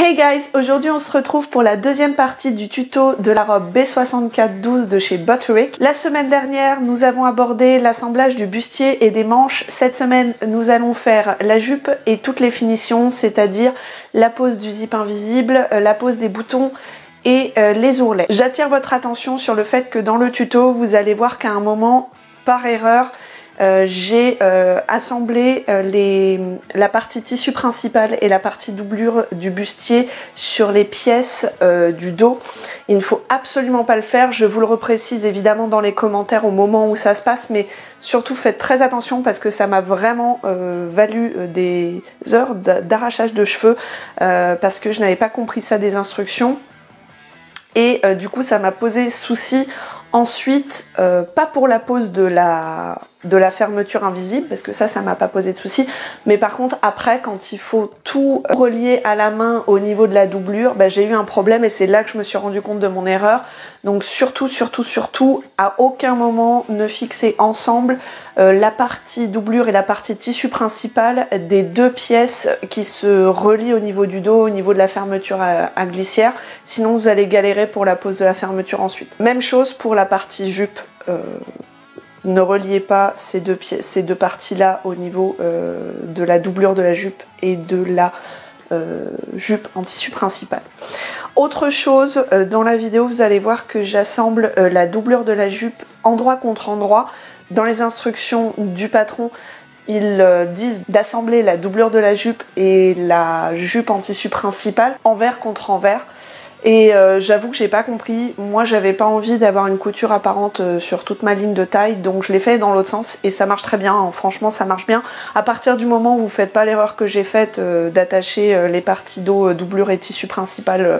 Hey guys, aujourd'hui on se retrouve pour la deuxième partie du tuto de la robe B6412 de chez Butterick. La semaine dernière, nous avons abordé l'assemblage du bustier et des manches. Cette semaine, nous allons faire la jupe et toutes les finitions, c'est-à-dire la pose du zip invisible, la pose des boutons et les ourlets. J'attire votre attention sur le fait que dans le tuto, vous allez voir qu'à un moment, par erreur, j'ai assemblé la partie tissu principal et la partie doublure du bustier sur les pièces du dos. Il ne faut absolument pas le faire, je vous le reprécise évidemment dans les commentaires au moment où ça se passe, mais surtout faites très attention parce que ça m'a vraiment valu des heures d'arrachage de cheveux parce que je n'avais pas compris ça des instructions et du coup ça m'a posé souci. Ensuite, pas pour la pose de la fermeture invisible, parce que ça m'a pas posé de soucis, mais par contre après quand il faut tout relier à la main au niveau de la doublure, j'ai eu un problème et c'est là que je me suis rendu compte de mon erreur. Donc surtout, à aucun moment ne fixez ensemble la partie doublure et la partie tissu principal des deux pièces qui se relient au niveau du dos, au niveau de la fermeture à glissière, sinon vous allez galérer pour la pose de la fermeture ensuite. Même chose pour la partie jupe. Ne reliez pas ces deux parties-là au niveau de la doublure de la jupe et de la jupe en tissu principal. Autre chose, dans la vidéo, vous allez voir que j'assemble la doublure de la jupe endroit contre endroit. Dans les instructions du patron, ils disent d'assembler la doublure de la jupe et la jupe en tissu principal envers contre envers. Et j'avoue que j'ai pas compris, moi j'avais pas envie d'avoir une couture apparente sur toute ma ligne de taille, donc je l'ai fait dans l'autre sens et ça marche très bien, hein. Franchement ça marche bien. À partir du moment où vous faites pas l'erreur que j'ai faite d'attacher les parties dos, doublure et tissu principal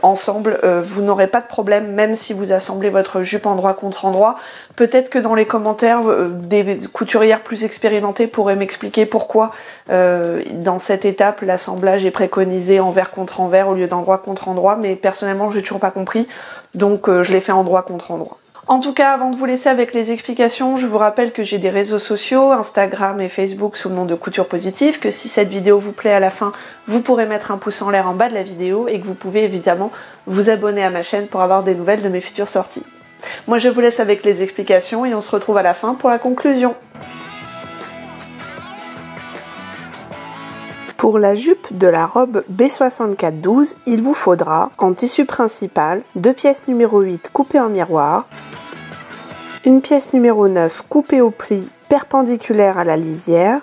ensemble, vous n'aurez pas de problème même si vous assemblez votre jupe endroit contre endroit. Peut-être que dans les commentaires, des couturières plus expérimentées pourraient m'expliquer pourquoi dans cette étape l'assemblage est préconisé envers contre envers au lieu d'endroit contre endroit, mais personnellement je n'ai toujours pas compris, donc je l'ai fait endroit contre endroit. En tout cas, avant de vous laisser avec les explications, je vous rappelle que j'ai des réseaux sociaux, Instagram et Facebook sous le nom de Couture Positive, que si cette vidéo vous plaît à la fin, vous pourrez mettre un pouce en l'air en bas de la vidéo et que vous pouvez évidemment vous abonner à ma chaîne pour avoir des nouvelles de mes futures sorties. Moi je vous laisse avec les explications et on se retrouve à la fin pour la conclusion. Pour la jupe de la robe B6412, il vous faudra, en tissu principal, 2 pièces numéro 8 coupées en miroir, une pièce numéro 9 coupée au pli perpendiculaire à la lisière,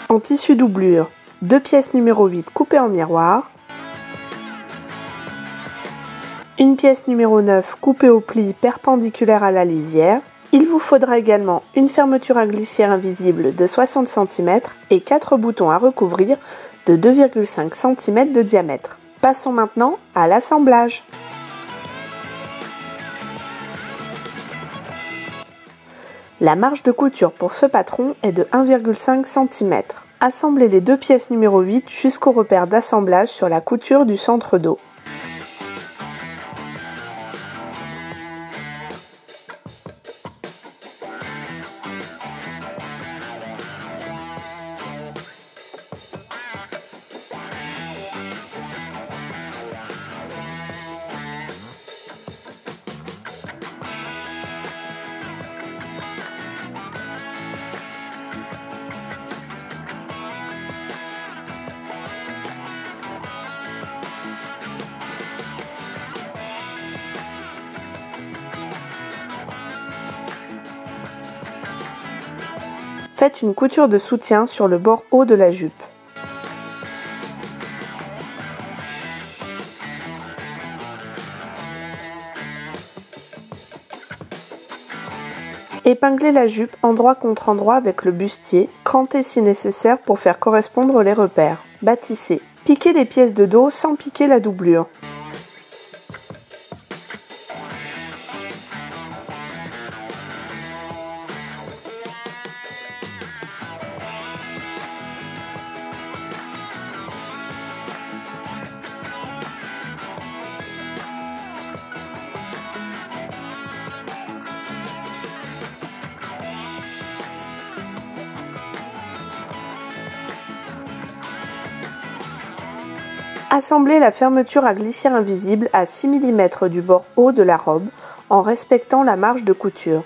en tissu doublure, 2 pièces numéro 8 coupées en miroir, une pièce numéro 9 coupée au pli perpendiculaire à la lisière. Il vous faudra également une fermeture à glissière invisible de 60 cm et 4 boutons à recouvrir de 2,5 cm de diamètre. Passons maintenant à l'assemblage. La marge de couture pour ce patron est de 1,5 cm. Assemblez les deux pièces numéro 8 jusqu'au repère d'assemblage sur la couture du centre dos. Faites une couture de soutien sur le bord haut de la jupe. Épinglez la jupe endroit contre endroit avec le bustier, crantez si nécessaire pour faire correspondre les repères. Bâtissez. Piquez les pièces de dos sans piquer la doublure. Assemblez la fermeture à glissière invisible à 6 mm du bord haut de la robe en respectant la marge de couture.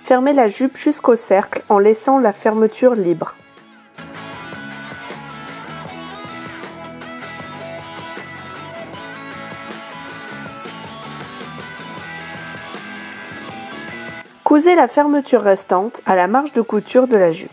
Fermez la jupe jusqu'au cercle en laissant la fermeture libre. Cousez la fermeture restante à la marge de couture de la jupe.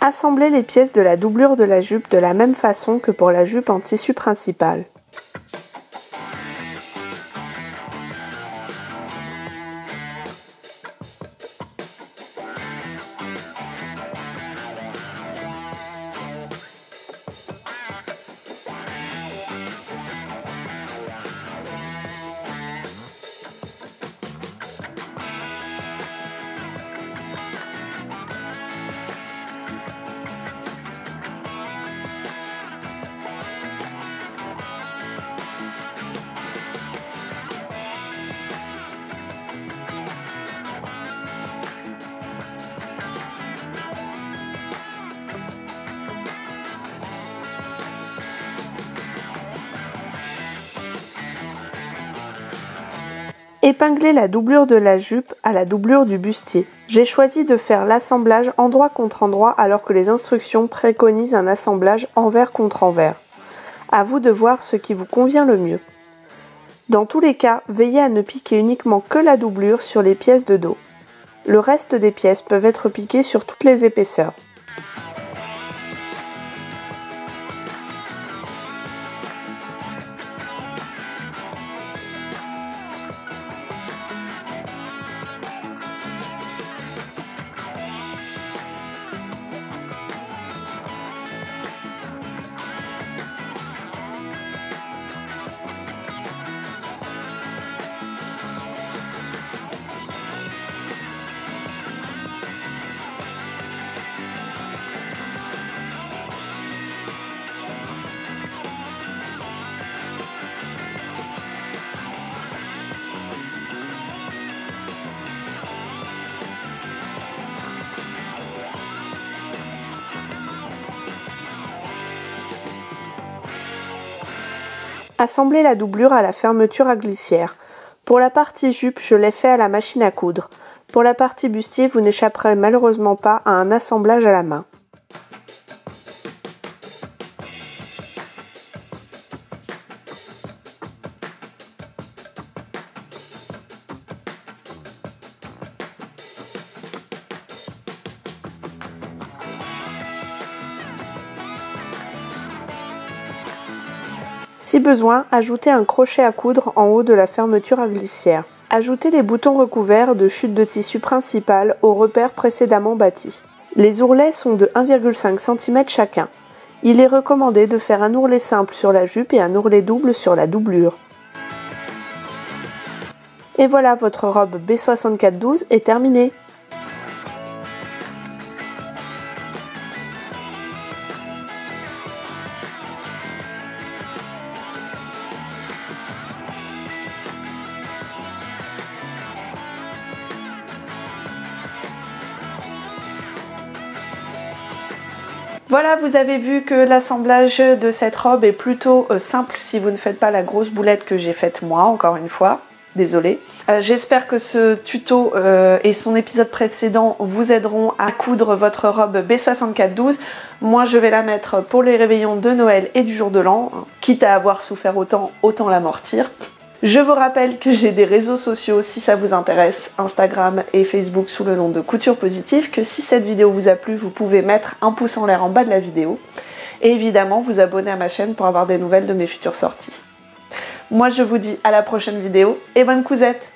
Assemblez les pièces de la doublure de la jupe de la même façon que pour la jupe en tissu principal. Épinglez la doublure de la jupe à la doublure du bustier. J'ai choisi de faire l'assemblage endroit contre endroit alors que les instructions préconisent un assemblage envers contre envers. À vous de voir ce qui vous convient le mieux. Dans tous les cas, veillez à ne piquer uniquement que la doublure sur les pièces de dos. Le reste des pièces peuvent être piquées sur toutes les épaisseurs. Assemblez la doublure à la fermeture à glissière. Pour la partie jupe, je l'ai fait à la machine à coudre. Pour la partie bustier, vous n'échapperez malheureusement pas à un assemblage à la main. Si besoin, ajoutez un crochet à coudre en haut de la fermeture à glissière. Ajoutez les boutons recouverts de chute de tissu principale au repère précédemment bâti. Les ourlets sont de 1,5 cm chacun. Il est recommandé de faire un ourlet simple sur la jupe et un ourlet double sur la doublure. Et voilà, votre robe B6412 est terminée. Voilà, vous avez vu que l'assemblage de cette robe est plutôt simple si vous ne faites pas la grosse boulette que j'ai faite moi, encore une fois. Désolée. J'espère que ce tuto et son épisode précédent vous aideront à coudre votre robe B6412. Moi, je vais la mettre pour les réveillons de Noël et du jour de l'an. Quitte à avoir souffert autant l'amortir. Je vous rappelle que j'ai des réseaux sociaux si ça vous intéresse, Instagram et Facebook sous le nom de Couture Positive, que si cette vidéo vous a plu, vous pouvez mettre un pouce en l'air en bas de la vidéo. Et évidemment, vous abonner à ma chaîne pour avoir des nouvelles de mes futures sorties. Moi, je vous dis à la prochaine vidéo et bonne cousette!